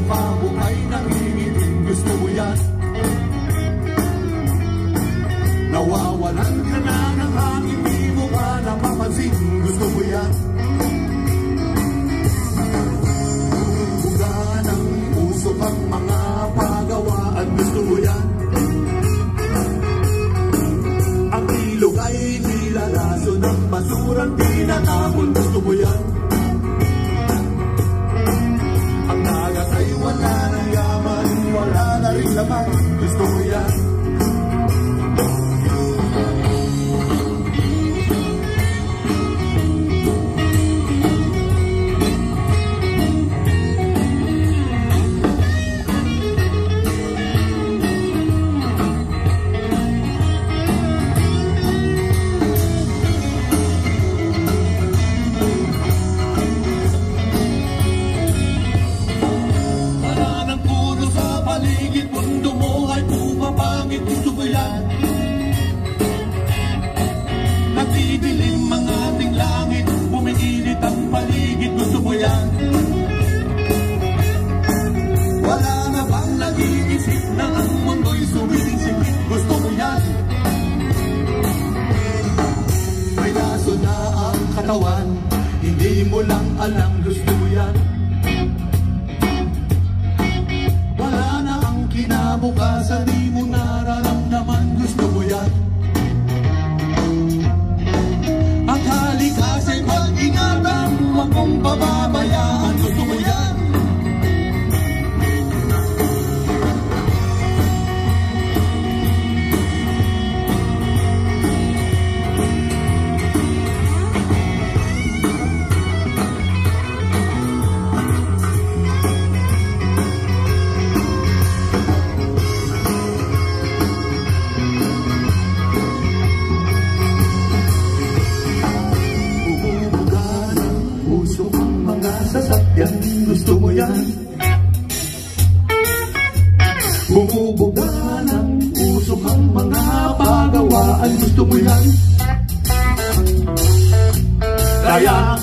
mukha mo ay nanginginig, gusto mo yan? Nawawalan ka na ng hangin, di mo ka napapansin, gusto mo yan? Buga ng usok ang mga pagawaan, gusto mo yan? Ang ilog ay nilalaso ng basurang tinatapon, gusto mo yan? Ang dagat ay wala ng yaman, wala na rin laman, gusto mo yan? Paligid mundo mo ay pumapangit, gusto mo yan? Nagdidilim ang ating langit, bumiinit ang paligid, gusto mo yan? Wala na bang nag-iisip na ang mundo'y sumisikip, gusto mo yan? May laso na ang katawan, hindi mo lang alam, gusto mo yan? Kinabukasan di mo nararamdaman, gusto mo yan? Ang halikas ay pag-ingatan, huwag mong pababayaan, gusto mo yan? Sasakyan, gusto mo yan? Bumubuga ng usok ang mga pagawaan, gusto mo yan? Kaya